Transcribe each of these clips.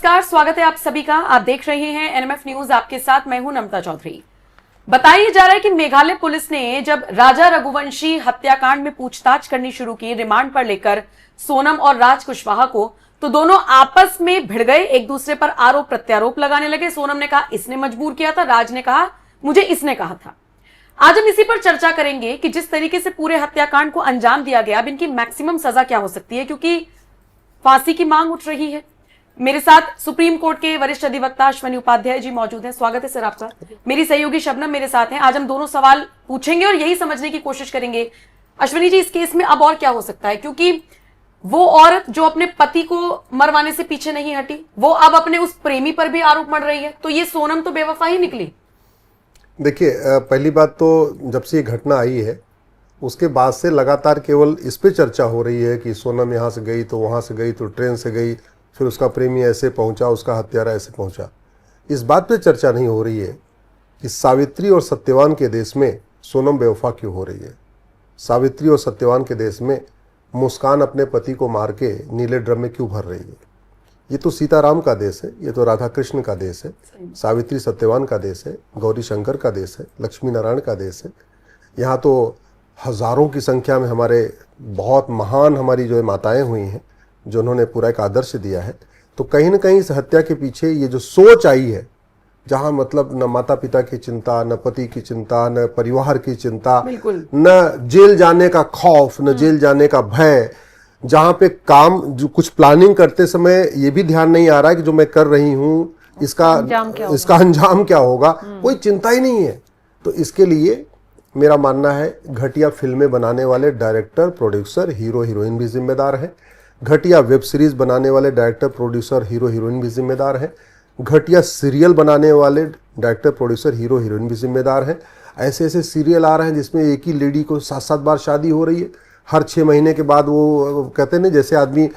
नमस्कार, स्वागत है आप सभी का। आप देख रहे हैं एनएमएफ न्यूज, आपके साथ मैं हूं नमता चौधरी। बताया जा रहा है कि मेघालय पुलिस ने जब राजा रघुवंशी हत्याकांड में पूछताछ करनी शुरू की रिमांड पर लेकर सोनम और राज कुशवाहा को, तो दोनों आपस में भिड़ गए, एक दूसरे पर आरोप प्रत्यारोप लगाने लगे। सोनम ने कहा इसने मजबूर किया था, राज ने कहा मुझे इसने कहा था। आज हम इसी पर चर्चा करेंगे कि जिस तरीके से पूरे हत्याकांड को अंजाम दिया गया, अब इनकी मैक्सिमम सजा क्या हो सकती है, क्योंकि फांसी की मांग उठ रही है। मेरे साथ सुप्रीम कोर्ट के वरिष्ठ अधिवक्ता अश्वनी उपाध्याय जी मौजूद हैं। स्वागत है सर आपका। मेरी सहयोगी शबनम मेरे साथ हैं। आज हम दोनों सवाल पूछेंगे और यही समझने की कोशिश करेंगे, अश्वनी जी, इस केस में अब और क्या हो सकता है, क्योंकि वो औरत जो अपने पति को मरवाने से पीछे नहीं हटी, वो अब अपने उस प्रेमी पर भी आरोप मढ़ रही है, तो ये सोनम तो बेवफा ही निकली। देखिए, पहली बात तो जब से ये घटना आई है उसके बाद से लगातार केवल इस पे चर्चा हो रही है कि सोनम यहाँ से गई तो वहाँ से गई तो ट्रेन से गई, फिर उसका प्रेमी ऐसे पहुँचा, उसका हत्यारा ऐसे पहुँचा। इस बात पे चर्चा नहीं हो रही है कि सावित्री और सत्यवान के देश में सोनम बेवफा क्यों हो रही है। सावित्री और सत्यवान के देश में मुस्कान अपने पति को मार के नीले ड्रम में क्यों भर रही है। ये तो सीताराम का देश है, ये तो राधा कृष्ण का देश है, सावित्री सत्यवान का देश है, गौरी शंकर का देश है, लक्ष्मी नारायण का देश है। यहाँ तो हज़ारों की संख्या में हमारे बहुत महान हमारी जो माताएं हुई हैं, जो उन्होंने पूरा एक आदर्श दिया है। तो कहीं ना कहीं इस हत्या के पीछे ये जो सोच आई है, जहाँ मतलब न माता पिता की चिंता, न पति की चिंता, न परिवार की चिंता, न जेल जाने का खौफ, न जेल जाने का भय, जहाँ पे काम जो कुछ प्लानिंग करते समय ये भी ध्यान नहीं आ रहा है कि जो मैं कर रही हूँ इसका अंजाम क्या होगा, कोई चिंता ही नहीं है। तो इसके लिए मेरा मानना है घटिया फिल्में बनाने वाले डायरेक्टर, प्रोड्यूसर, हीरो हीरोइन भी जिम्मेदार हैं। घटिया वेब सीरीज बनाने वाले डायरेक्टर, प्रोड्यूसर, हीरो हीरोइन भी जिम्मेदार हैं। घटिया सीरियल बनाने वाले डायरेक्टर, प्रोड्यूसर, हीरो हीरोइन भी जिम्मेदार हैं। ऐसे ऐसे सीरियल आ रहे हैं जिसमें एक ही लेडी को 7-7 बार शादी हो रही है। हर 6 महीने के बाद वो कहते हैं ना, जैसे आदमी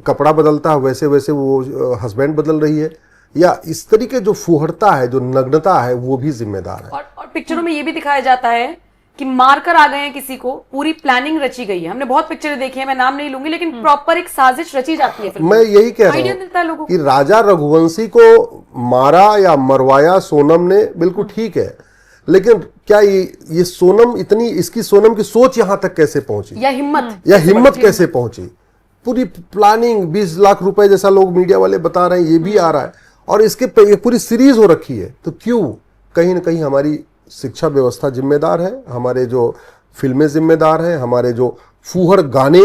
कपड़ा बदलता है वैसे वैसे वो हस्बैंड बदल रही है। या इस तरीके जो फुहड़ता है, जो नग्नता है, वो भी जिम्मेदार है। और पिक्चरों में ये भी दिखाया जाता है कि मारकर आ गए हैं किसी को, पूरी प्लानिंग रची गई है। हमने बहुत पिक्चरें देखी है, मैं नाम नहीं लूंगी, लेकिन प्रॉपर एक साजिश रची जाती है। मैं यही कह रहा हूँ कि राजा रघुवंशी को मारा या मरवाया सोनम ने, बिल्कुल ठीक है, लेकिन क्या ये सोनम इतनी, इसकी सोनम की सोच यहां तक कैसे पहुंची, या हिम्मत कैसे पहुंची। पूरी प्लानिंग 20 लाख रुपए जैसा लोग मीडिया वाले बता रहे हैं, ये भी आ रहा है, और इसके पूरी सीरीज हो रखी है। तो क्यों? कहीं ना कहीं हमारी शिक्षा व्यवस्था जिम्मेदार है, हमारे जो फिल्में जिम्मेदार हैं, हमारे जो फूहड़ गाने,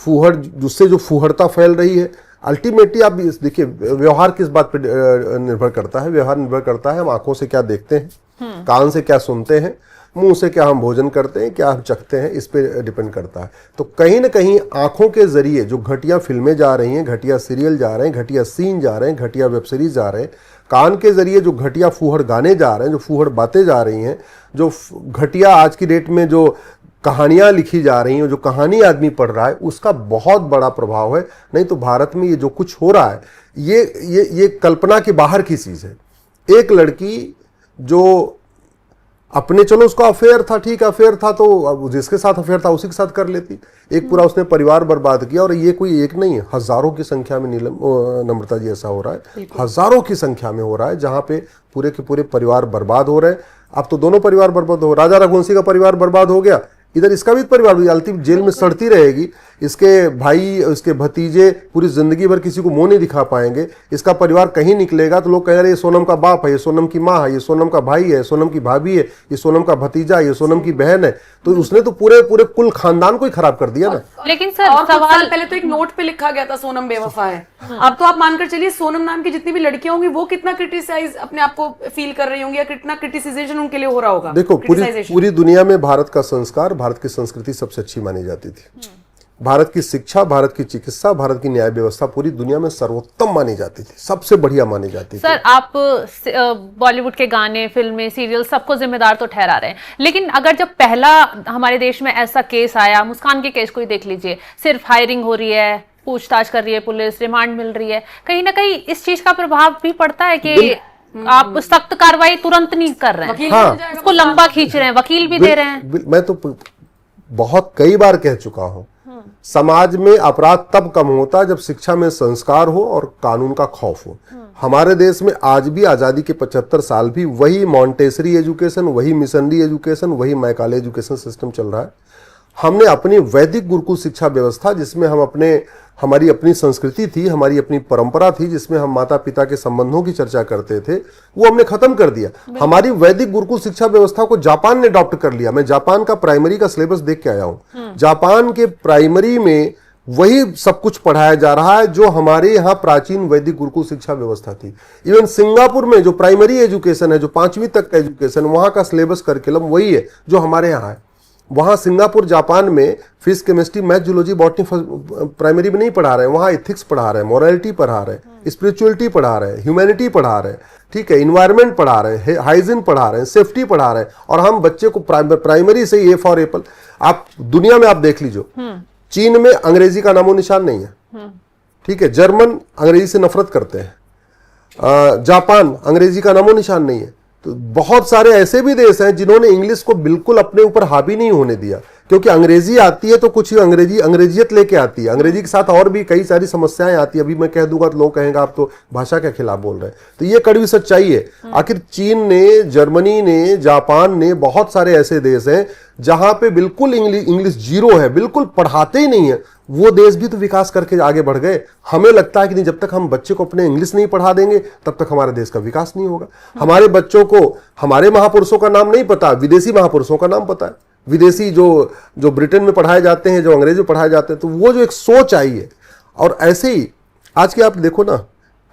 फूहड़ जिससे जो फूहड़ता फैल रही है। अल्टीमेटली आप देखिए, व्यवहार किस बात पर निर्भर करता है? व्यवहार निर्भर करता है हम आंखों से क्या देखते हैं, कान से क्या सुनते हैं, मुंह से क्या हम भोजन करते हैं, क्या हम चखते हैं, इस पे डिपेंड करता है। तो कहीं ना कहीं आंखों के जरिए जो घटिया फिल्में जा रही हैं, घटिया सीरियल जा रहे हैं, घटिया सीन जा रहे हैं, घटिया वेब सीरीज जा रहे हैं, कान के जरिए जो घटिया फूहड़ गाने जा रहे हैं, जो फूहड़ बातें जा रही हैं, जो घटिया आज की डेट में जो कहानियां लिखी जा रही हैं, जो कहानी आदमी पढ़ रहा है, उसका बहुत बड़ा प्रभाव है। नहीं तो भारत में ये जो कुछ हो रहा है, ये कल्पना के बाहर की चीज है। एक लड़की जो अपने, चलो उसका अफेयर था, ठीक अफेयर था, तो जिसके साथ अफेयर था उसी के साथ कर लेती। एक पूरा उसने परिवार बर्बाद किया, और ये कोई एक नहीं है, हजारों की संख्या में नम्रता जी ऐसा हो रहा है, हजारों की संख्या में हो रहा है, जहां पे पूरे के पूरे परिवार बर्बाद हो रहे हैं। अब तो दोनों परिवार बर्बाद हो, राजा रघुवंशी का परिवार बर्बाद हो गया, इधर इसका भी परिवार भी अल्टीमेट जेल में सड़ती रहेगी। इसके भाई, इसके भतीजे पूरी जिंदगी भर किसी को मुंह नहीं दिखा पाएंगे। इसका परिवार कहीं निकलेगा तो लोग कह रहे हैं ये सोनम का बाप है, ये सोनम की माँ है, ये सोनम का भाई है, सोनम की भाभी है, ये सोनम का भतीजा, ये सोनम की बहन है। तो उसने तो पूरे कुल खानदान को ही खराब कर दिया ना। लेकिन सर, और सवाल पहले तो एक नोट पे लिखा गया था सोनम बेवफा है। अब तो आप मानकर चलिए सोनम नाम की जितनी भी लड़कियां होंगी वो कितना क्रिटिसाइज अपने आप को फील कर रही होंगी, या कितना क्रिटिसाइजेशन उनके लिए हो रहा होगा। देखो, पूरी दुनिया में भारत का संस्कार, भारत की संस्कृति सबसे अच्छी मानी जाती थी। भारत की शिक्षा, भारत की चिकित्सा, भारत की न्याय व्यवस्था पूरी दुनिया में सर्वोत्तम मानी जाती थी, सबसे बढ़िया मानी जाती थी। सर, आप बॉलीवुड के गाने, फिल्में, सीरियल सबको जिम्मेदार तो ठहरा रहे हैं, लेकिन अगर जब पहला हमारे देश में ऐसा केस आया, मुस्कान के केस को ही देख लीजिए, सिर्फ हायरिंग हो रही है, पूछताछ कर रही है पुलिस, रिमांड मिल रही है, कहीं ना कहीं इस चीज का प्रभाव भी पड़ता है कि आप सख्त कार्रवाई तुरंत नहीं कर रहे हैं। हाँ, उसको लंबा खींच रहे हैं, वकील भी दे रहे हैं। मैं तो बहुत कई बार कह चुका हूं समाज में अपराध तब कम होता है जब शिक्षा में संस्कार हो और कानून का खौफ हो। हमारे देश में आज भी आज़ादी के 75 साल भी वही मॉन्टेसरी एजुकेशन, वही मिशनरी एजुकेशन, वही मैकाले एजुकेशन सिस्टम चल रहा है। हमने अपनी वैदिक गुरुकुल शिक्षा व्यवस्था, जिसमें हमारी अपनी संस्कृति थी, हमारी अपनी परंपरा थी, जिसमें हम माता पिता के संबंधों की चर्चा करते थे, वो हमने खत्म कर दिया। हमारी वैदिक गुरुकुल शिक्षा व्यवस्था को जापान ने अडॉप्ट कर लिया। मैं जापान का प्राइमरी का सिलेबस देख के आया हूं। जापान के प्राइमरी में वही सब कुछ पढ़ाया जा रहा है जो हमारे यहाँ प्राचीन वैदिक गुरुकुल शिक्षा व्यवस्था थी। इवन सिंगापुर में जो प्राइमरी एजुकेशन है, जो 5वीं तक का एजुकेशन, वहां का सिलेबस करिकुलम वही है जो हमारे यहाँ है। वहाँ सिंगापुर जापान में physics, chemistry, math, zoology, botany primary में नहीं पढ़ा रहे हैं। वहाँ एथिक्स पढ़ा रहे हैं, मोरालिटी पढ़ा रहे हैं, स्पिरिचुअलिटी पढ़ा रहे हैं, ह्यूमैनिटी पढ़ा रहे हैं, ठीक है, इन्वायरमेंट पढ़ा रहे हैं, हाइजीन पढ़ा रहे हैं, सेफ्टी पढ़ा रहे हैं। और हम बच्चे को प्राइमरी से ए फॉर एप्पल, आप दुनिया में आप देख लीजिए, चीन में अंग्रेजी का नामो निशान नहीं है, ठीक है, जर्मन अंग्रेजी से नफरत करते हैं, जापान अंग्रेजी का नामो निशान नहीं है। तो बहुत सारे ऐसे भी देश हैं जिन्होंने इंग्लिश को बिल्कुल अपने ऊपर हावी नहीं होने दिया, क्योंकि अंग्रेजी आती है तो कुछ अंग्रेजियत लेके आती है। अंग्रेजी के साथ और भी कई सारी समस्याएं आती है। अभी मैं कह दूंगा तो लोग कहेंगे आप तो भाषा के खिलाफ बोल रहे हैं, तो ये कड़वी सच्चाई है। आखिर चीन ने, जर्मनी ने, जापान ने, बहुत सारे ऐसे देश हैं जहां पे बिल्कुल इंग्लिश जीरो है, बिल्कुल पढ़ाते ही नहीं है। वो देश भी तो विकास करके आगे बढ़ गए। हमें लगता है कि नहीं, जब तक हम बच्चे को अपने इंग्लिश नहीं पढ़ा देंगे तब तक हमारे देश का विकास नहीं होगा। हमारे बच्चों को हमारे महापुरुषों का नाम नहीं पता, विदेशी महापुरुषों का नाम पता है। विदेशी जो ब्रिटेन में पढ़ाए जाते हैं, जो अंग्रेजी में पढ़ाए जाते हैं, तो वो जो एक सोच आई है। और ऐसे ही आज के आप देखो ना,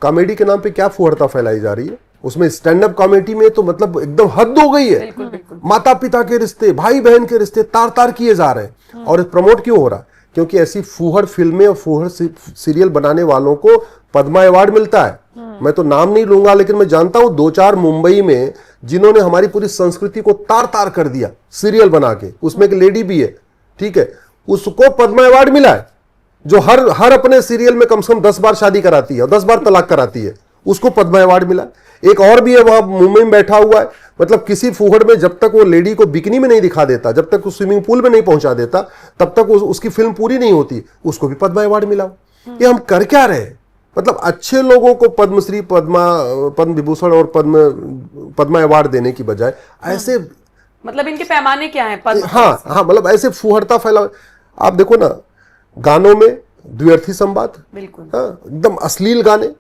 कॉमेडी के नाम पे क्या फुहड़ता फैलाई जा रही है। उसमें स्टैंड अप कॉमेडी में तो मतलब एकदम हद हो गई है। बिल्कुल, बिल्कुल। माता पिता के रिश्ते, भाई बहन के रिश्ते तार तार किए जा रहे हैं। और प्रमोट क्यों हो रहा है? क्योंकि ऐसी फूहड़ फिल्में और फूहड़ सीरियल बनाने वालों को पद्मा अवार्ड मिलता है। मैं तो नाम नहीं लूंगा, लेकिन मैं जानता हूं 2-4 मुंबई में जिन्होंने हमारी पूरी संस्कृति को तार तार कर दिया सीरियल बना के। उसमें एक लेडी भी है, ठीक है, उसको पद्मा अवार्ड मिला है, जो हर अपने सीरियल में कम से कम 10 बार शादी कराती है और 10 बार तलाक कराती है, उसको पद्मा अवार्ड मिला। एक और भी है वहां मुंबई में बैठा हुआ है, मतलब किसी फूहड़ में जब तक वो लेडी को बिकनी में नहीं दिखा देता, जब तक वो स्विमिंग पूल में नहीं पहुंचा देता, तब तक उसकी फिल्म पूरी नहीं होती, उसको भी पद्मा अवार्ड मिला। ये हम कर क्या रहे? मतलब अच्छे लोगों को पद्मश्री, पद्म विभूषण और पद्मा अवार्ड देने की बजाय ऐसे, मतलब इनके पैमाने क्या है? हाँ, मतलब ऐसे फुहड़ता फैला। आप देखो ना, गानों में द्व्यर्थी संवाद, बिल्कुल, हाँ, एकदम अश्लील गाने,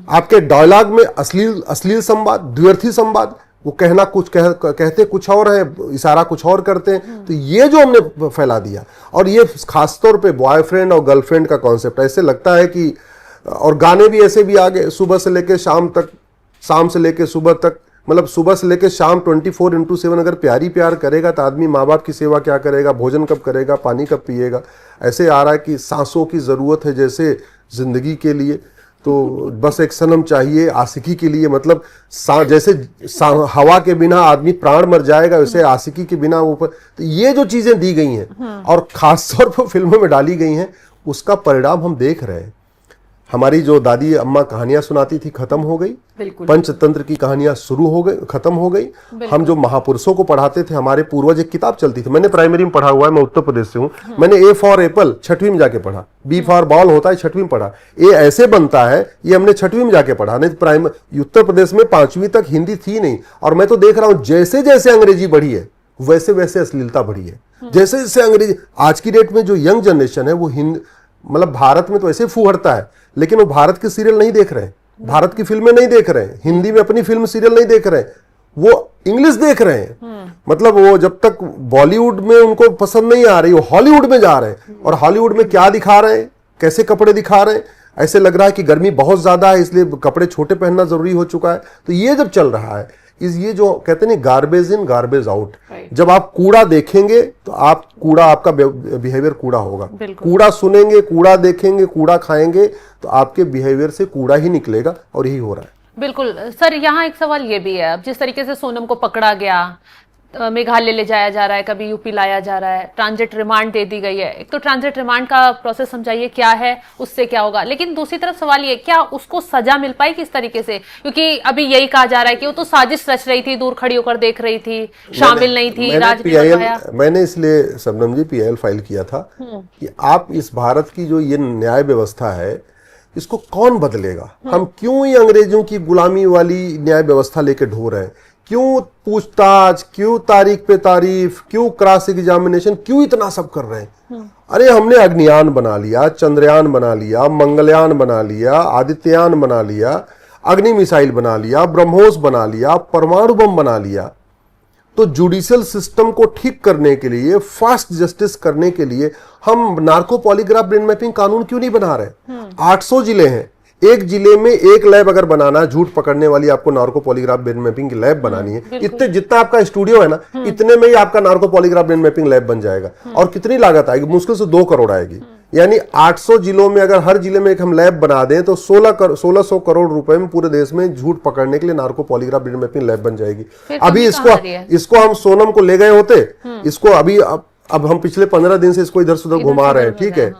आपके डायलॉग में अश्लील संवाद, द्व्यर्थी संवाद, वो कहना कुछ कहते कुछ और है, इशारा कुछ और करते हैं। तो ये जो हमने फैला दिया, और ये खासतौर पे बॉयफ्रेंड और गर्लफ्रेंड का कॉन्सेप्ट, ऐसे लगता है कि, और गाने भी ऐसे भी आ गए, सुबह से लेके शाम तक, शाम से लेके सुबह तक, मतलब सुबह से लेके शाम 24/7 अगर प्यार करेगा तो आदमी माँ बाप की सेवा क्या करेगा, भोजन कब करेगा, पानी कब पिएगा। ऐसे आ रहा है कि सांसों की ज़रूरत है जैसे जिंदगी के लिए, तो बस एक सनम चाहिए आशिकी के लिए। मतलब जैसे हवा के बिना आदमी प्राण मर जाएगा, वैसे आशिकी के बिना ऊपर। तो ये जो चीज़ें दी गई हैं और ख़ासतौर पर फिल्मों में डाली गई हैं, उसका परिणाम हम देख रहे हैं। हमारी जो दादी अम्मा कहानियां सुनाती थी, खत्म हो गई। पंचतंत्र की कहानियां शुरू हो गई, खत्म हो गई। हम जो महापुरुषों को पढ़ाते थे, हमारे पूर्वज, एक किताब चलती थी, मैंने प्राइमरी में पढ़ा हुआ है, मैं उत्तर प्रदेश से हूं। मैंने ए फॉर एप्पल 6वीं में जाके पढ़ा, बी फॉर बॉल होता है 6वीं में पढ़ा, ए ऐसे बनता है, ये हमने 6वीं में जाके पढ़ा। नहीं, उत्तर प्रदेश में 5वीं तक हिंदी थी नहीं। और मैं तो देख रहा हूं जैसे जैसे अंग्रेजी बढ़ी है, वैसे वैसे अश्लीलता बढ़ी है। जैसे जैसे अंग्रेजी, आज की डेट में जो यंग जनरेशन है वो मतलब भारत में तो ऐसे फूहड़ता है, लेकिन वो भारत के सीरियल नहीं देख रहे हैं, भारत की फिल्में नहीं देख रहे हैं, हिंदी में अपनी फिल्म सीरियल नहीं देख रहे हैं, वो इंग्लिश देख रहे हैं। मतलब वो जब तक बॉलीवुड में उनको पसंद नहीं आ रही, वो हॉलीवुड में जा रहे हैं। और हॉलीवुड में क्या दिखा रहे हैं, कैसे कपड़े दिखा रहे हैं, ऐसे लग रहा है कि गर्मी बहुत ज्यादा है इसलिए कपड़े छोटे पहनना जरूरी हो चुका है। तो ये जब चल रहा है, ये जो कहते हैं गार्बेज इन गार्बेज आउट, जब आप कूड़ा देखेंगे तो आपका बिहेवियर कूड़ा होगा। कूड़ा सुनेंगे, कूड़ा देखेंगे, कूड़ा खाएंगे, तो आपके बिहेवियर से कूड़ा ही निकलेगा, और यही हो रहा है। बिल्कुल सर, यहाँ एक सवाल ये भी है, अब जिस तरीके से सोनम को पकड़ा गया, मेघालय ले जाया जा रहा है, कभी यूपी लाया जा रहा है, ट्रांजिट रिमांड दे दी गई है। एक तो ट्रांजिट रिमांड का प्रोसेस समझाइए क्या है, उससे क्या होगा। लेकिन दूसरी तरफ सवाल ये, क्या उसको सजा मिल पाई किस तरीके से? क्योंकि अभी यही कहा जा रहा है कि वो तो साजिश रच रही थी, दूर खड़ी होकर देख रही थी, शामिल नहीं थी, मैंने इसलिए शबनम जी PIL फाइल किया था कि आप इस भारत की जो ये न्याय व्यवस्था है इसको कौन बदलेगा। हम क्यों ये अंग्रेजों की गुलामी वाली न्याय व्यवस्था लेके ढो रहे हैं? क्यों पूछताछ, क्यों तारीख पे तारीफ, क्यों क्रॉस एग्जामिनेशन, क्यों इतना सब कर रहे हैं? अरे हमने अग्नियान बना लिया, चंद्रयान बना लिया, मंगलयान बना लिया, आदित्ययान बना लिया, अग्नि मिसाइल बना लिया, ब्रह्मोस बना लिया, परमाणु बम बना लिया। तो जुडिशियल सिस्टम को ठीक करने के लिए, फास्ट जस्टिस करने के लिए हम नार्को पॉलीग्राफ ब्रेन मैपिंग कानून क्यों नहीं बना रहे? 800 जिले हैं, एक जिले में एक लैब अगर बनाना है, झूठ पकड़ने वाली आपको नार्को पॉलीग्राफ ब्रेन मैपिंग की लैब बनानी है, इतने जितना आपका स्टूडियो है ना, इतने में ही आपका narco polygraph brain mapping lab बन जाएगा। और कितनी लागत आएगी? मुश्किल से 2 करोड़ आएगी। यानी 800 जिलों में अगर हर जिले में एक हम लैब बना दें तो 1600 करोड़ रुपए में पूरे देश में झूठ पकड़ने के लिए narco polygraph brain mapping lab बन जाएगी। अभी इसको हम सोनम को ले गए होते, इसको अभी अब हम पिछले 15 दिन से इसको इधर से उधर घुमा रहे हैं, ठीक है।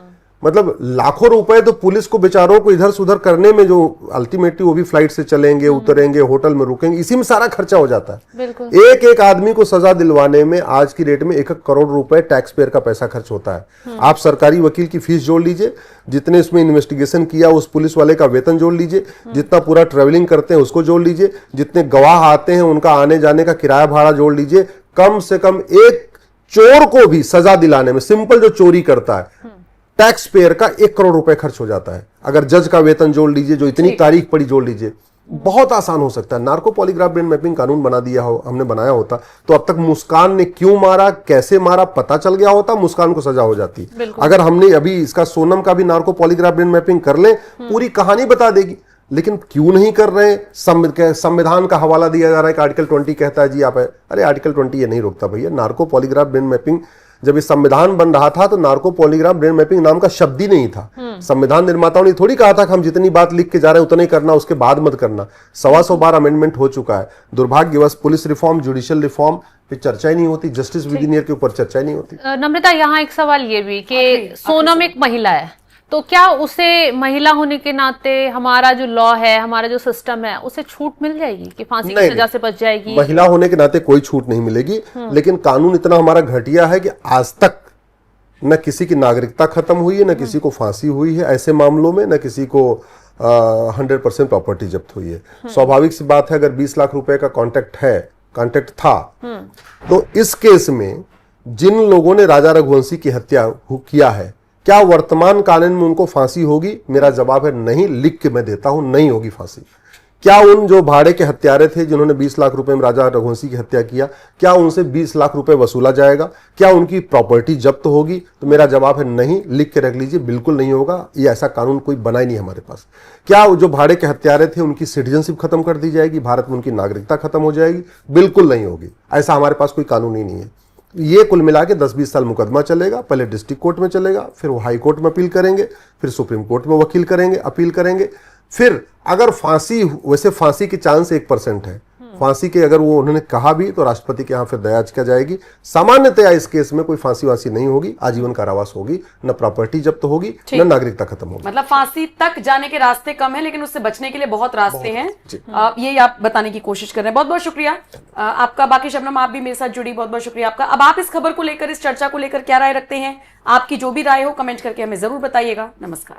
मतलब लाखों रुपए तो पुलिस को बेचारों को इधर से उधर करने में, जो अल्टीमेटली वो भी फ्लाइट से चलेंगे, उतरेंगे, होटल में रुकेंगे, इसी में सारा खर्चा हो जाता है। एक एक आदमी को सजा दिलवाने में आज की डेट में 1 करोड़ रुपए टैक्स पेयर का पैसा खर्च होता है। आप सरकारी वकील की फीस जोड़ लीजिए, जितने इसमें इन्वेस्टिगेशन किया उस पुलिस वाले का वेतन जोड़ लीजिए, जितना पूरा ट्रेवलिंग करते हैं उसको जोड़ लीजिए, जितने गवाह आते हैं उनका आने जाने का किराया भाड़ा जोड़ लीजिए। कम से कम एक चोर को भी सजा दिलाने में, सिंपल जो चोरी करता है, टैक्स पेयर का 1 करोड़ रुपए खर्च हो जाता है। अगर जज का वेतन जोड़ लीजिए, जो इतनी तारीख पड़ी जोड़ लीजिए, बहुत आसान हो सकता है। नार्को पॉलीग्राफ ब्रेन मैपिंग कानून बना दिया हो, हमने बनाया होता तो अब तक मुस्कान ने क्यों मारा, कैसे मारा पता चल गया होता, मुस्कान को सजा हो जाती। अगर हमने अभी इसका सोनम का भी नार्को पॉलीग्राफ ब्रेन मैपिंग कर ले, पूरी कहानी बता देगी। लेकिन क्यों नहीं कर रहे? संविधान का हवाला दिया जा रहा है कि आर्टिकल 20 कहता है जी आप है। अरे आर्टिकल 20 ये नहीं रोकता भैया। नार्को पॉलीग्राफ ब्रेन मैपिंग जब ये संविधान बन रहा था तो नार्को पॉलीग्राफ ब्रेन मैपिंग नाम का शब्द ही नहीं था। संविधान निर्माताओं ने थोड़ी कहा था कि हम जितनी बात लिख के जा रहे हैं उतना ही करना, उसके बाद मत करना। 125 बार अमेंडमेंट हो चुका है। दुर्भाग्यवश पुलिस रिफॉर्म, जुडिशियल रिफॉर्म पे चर्चा ही नहीं होती, जस्टिस विद इन ईयर के ऊपर चर्चा ही नहीं होती। नम्रता, यहाँ एक सवाल ये भी कि सोनम एक महिला है, तो क्या उसे महिला होने के नाते हमारा जो लॉ है, हमारा जो सिस्टम है, उसे छूट मिल जाएगी कि फांसी की सजा से बच जाएगी? महिला होने के नाते कोई छूट नहीं मिलेगी, लेकिन कानून इतना हमारा घटिया है कि आज तक न किसी की नागरिकता खत्म हुई है, न किसी को फांसी हुई है ऐसे मामलों में, न किसी को 100% प्रॉपर्टी जब्त हुई है। स्वाभाविक सी बात है, अगर 20 लाख रुपए का कॉन्ट्रैक्ट था, तो इस केस में जिन लोगों ने राजा रघुवंशी की हत्या किया है, क्या वर्तमान कानून में उनको फांसी होगी? मेरा जवाब है नहीं। लिख के मैं देता हूं, नहीं होगी फांसी। क्या उन जो भाड़े के हत्यारे थे जिन्होंने 20 लाख रुपए में राजा रघुवंशी की हत्या किया, क्या उनसे 20 लाख रुपए वसूला जाएगा? क्या उनकी प्रॉपर्टी जब्त होगी? तो मेरा जवाब है नहीं। लिख के रख लीजिए, बिल्कुल नहीं होगा। ये ऐसा कानून कोई बना ही नहीं हमारे पास। क्या जो भाड़े के हत्यारे थे उनकी सिटीजनशिप खत्म कर दी जाएगी, भारत में उनकी नागरिकता खत्म हो जाएगी? बिल्कुल नहीं होगी। ऐसा हमारे पास कोई कानून ही नहीं है। ये कुल मिला के 10-20 साल मुकदमा चलेगा। पहले डिस्ट्रिक्ट कोर्ट में चलेगा, फिर वो हाई कोर्ट में अपील करेंगे, फिर सुप्रीम कोर्ट में वकील करेंगे, अपील करेंगे। फिर अगर फांसी, वैसे फांसी के चांस 1% है। फांसी के अगर वो उन्होंने कहा भी तो राष्ट्रपति के यहाँ फिर दया याचिका जाएगी। सामान्यतया इस केस में कोई फांसी वासी नहीं होगी, आजीवन कारावास होगी, न प्रॉपर्टी जब्त होगी, न नागरिकता खत्म होगी। मतलब फांसी तक जाने के रास्ते कम है, लेकिन उससे बचने के लिए बहुत रास्ते हैं। ये आप बताने की कोशिश कर रहे हैं। बहुत बहुत शुक्रिया आपका। बाकी शबनम, आप भी मेरे साथ जुड़ी, बहुत बहुत शुक्रिया आपका। अब आप इस खबर को लेकर, इस चर्चा को लेकर क्या राय रखते हैं? आपकी जो भी राय हो कमेंट करके हमें जरूर बताइएगा। नमस्कार।